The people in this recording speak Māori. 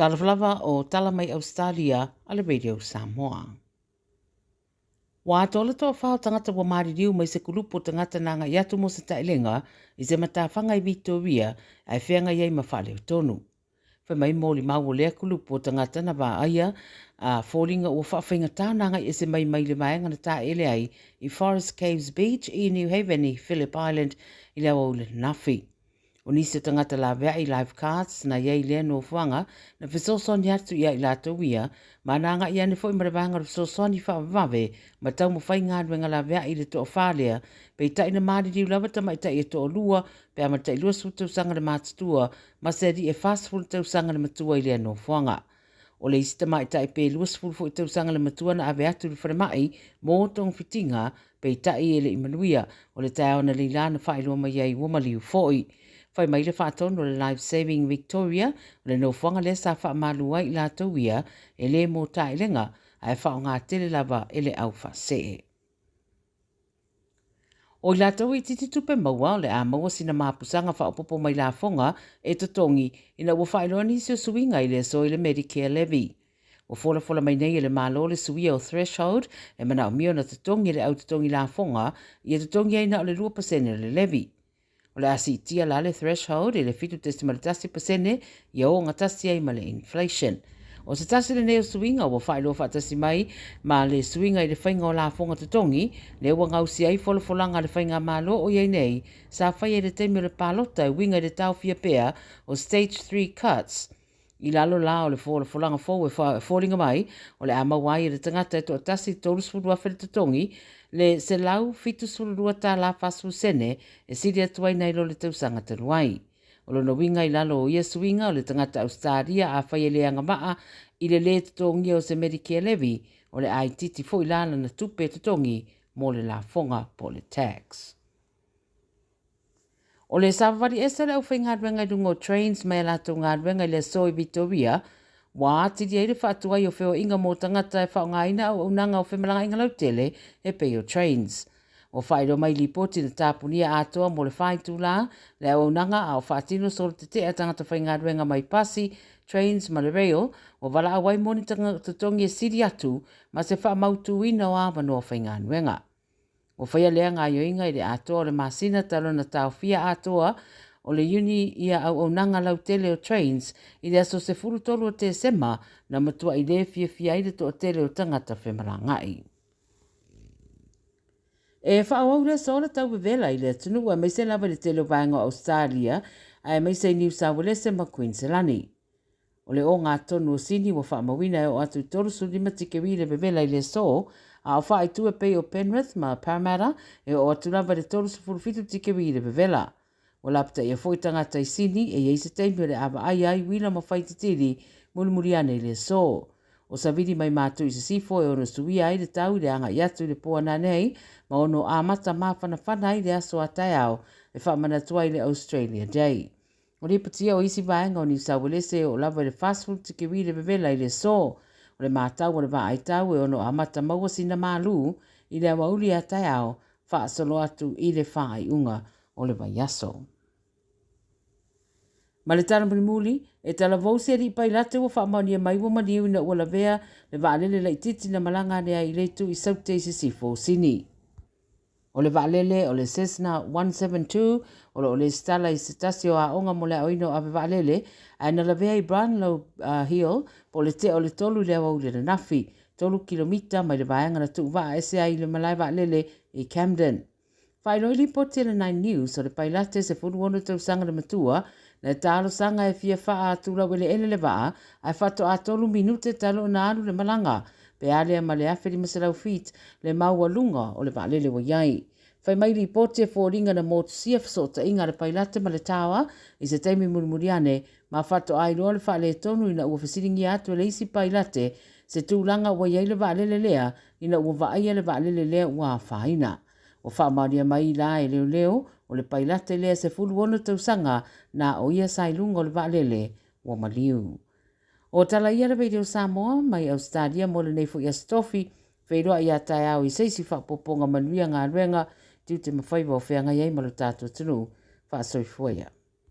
Tala Fou o Tala mai Ausetalia ale Radio Samoa. Wa tola to whao tangata wa maririu mai se kulupo tangata nanga iatu mo se tailenga i se matawhanga i Victoria ai whianga iei mawhale tonu. Wha mai mōli mau lea kulupo tangata na wā aia a fōringa o whawhinga tānanga i se mai le maenga na tā ele ai i Forest Caves Beach i New Haven i Phillip Island i lea o le Nafi. O nisi tangata la vea i live cards na iei lea no fuanga na whisosoni atu ia i la tauia ma nanga ia ne fo i marawanga na whisosoni whawawe ma tau mo whai ngāruenga la vea i le toa whālea pe tai na maririu lava tama i tai e toa lua pe ama tai lua su tau sanga na mātutua ma se di e fastful tau sanga na matua i lea no fuanga. O le isi tama i tai pe lua sfulu fo i tau sanga na matua na ave atu le wharamai mō tong fitinga pe tai e le imanuia o le tai ona le ilana whailua mai iei wamaliu foi. Whai mai le whātono le Life Saving Victoria, le no whanga le sa wha malua i la tauia e le mō tailenga ai wha o ngā tele lava e le au whasee. O i la tau i titi tupe maua o le a maua sina māpusanga wha opopo mai la whonga e totongi ina ua whailoa nisi o suinga i le so i le Medicare levy. O fola mai nei e le malo le suia o threshold e mana o mio na totongi le au totongi la whonga i e totongi aina o le 2% le levy. O le asi tia la le threshold e le fitu testimaritasi pasene ia o ngatasi ai ma le inflation. O se tasi le neo suinga o whailo whaatasi mai ma le suinga i le whainga o la whonga tutongi le ua ngausi ai folanga le whainga malo o iei nei sa whai e le teimi o le palota e winga i le tau fia pea o stage 3 cuts. I lalo la o le folanga fōu e whōringa mai o le amawai e le tangata e to atasi tōrus fudua whele tutongi le se lau fitu sururua tā la fasu sene e siri atuai nei lo le tausanga te ruai. O lo no winga i lalo o ia suinga o le tangata Ausetalia a whai ele anga maa i le tutongi o se Medicare levy o le ai titi fo i lana na tupe tutongi mo le la fonga po le tax. O le savari esa le au whaingadwenga i dungo trains mai la tu ngadwenga i le soi Victoria wa tiri e le whaatua i o wheo inga mō tangata e whao ngaina o unanga o whemalanga inga lau tele e peo trains. O whaero mai li poti na tāpunia atoa mo le whaitū la, le au unanga a o whaatino soro te te a tangata whaingaruenga mai pasi, trains ma le rail, o wala awai moni tangata tongi e siri atu, ma se wha mautu ina o awano o whaingaruenga. O whaia lea ngā yoinga i le atoa o le masina talo na tau fia atoa, o le uni ia au nanga lau tele o trains i le aso se furu tolu o te sema na matua i le fia i le to o tele o tangata whemarangai. E whaau le sola tau bevela i le atunu a meise lava le tele o vaenga o Ausetalia a meise i New South Wales ma Queenslandi. O le o ngā tonu o sini wa wha mawina e o atu torusu lima tikewi le bevela i le so a o wha i tu e pei o Penrith ma Parramatta e o atu lava le torusu furufitu tikewi le bevela. O lapta ia foi tangata i sini e ia se teimi o le awa ai wila ma whai titiri mulimuriane i le so. O savidi mai mātu i se sifo e ono suia ai le tau i le anga i atu i le poana nei ma ono amata mawhana i le aso a tai au e whamanatua i le Australia Day. O le patia o isi vaenga o New South Wales o lava le fast food tikewi le bevela i le so. O le mātau o le vaa ai tau e ono amata maua sina malu i le awauli a tai au wha solo atu i le wha ai unga o le vaiaso. Ma le tala muli e tala vausia ri pai late wa wha maunia mai wa maniu na ua lavea le vaalele lai titi na malanga nea i leitu i saute i sifo sini. O le vaalele o le Cessna 172 o le stala i sitasio a onga mo le oino ave vaalele a na lavea i Brownlow Hill po le te o le tolu le awa ule na nafi 3 kilomita mai le vaenga na tu waa ese ai le malai vaalele i Camden. Whainoi li po Tele 9 News o le pailate se furu ono tau sanga le matua na talo sanga e fia wha atura wele ele le waa ai whato a tolu minute talo na alu le malanga pe alea ma le awhiri masalau fit le maua lunga o le vaalele wa iai. Whai mai li po te fōringa na motu sia whasota inga le pailate ma le tawa i se teimi murimuriane ma whato ai roa le whaale tonu ina ua whasiringi atu le isi pailate se tūlanga wa iai le vaalele lea ina ua vaaia le vaalele lea ua whaina. O whaamaria mai la e leo o le pailate lea se fulu ono tausanga na o ia sailunga o le vaalele wa maliu. O tala ia le Radio Samoa mai Ausetalia mo le neifo ia stofi whairoa ia tai au i seisi whapoponga manuia ngā ruenga tiu te mawhaiwa o whianga iei malu tātua tunu wha soifuia.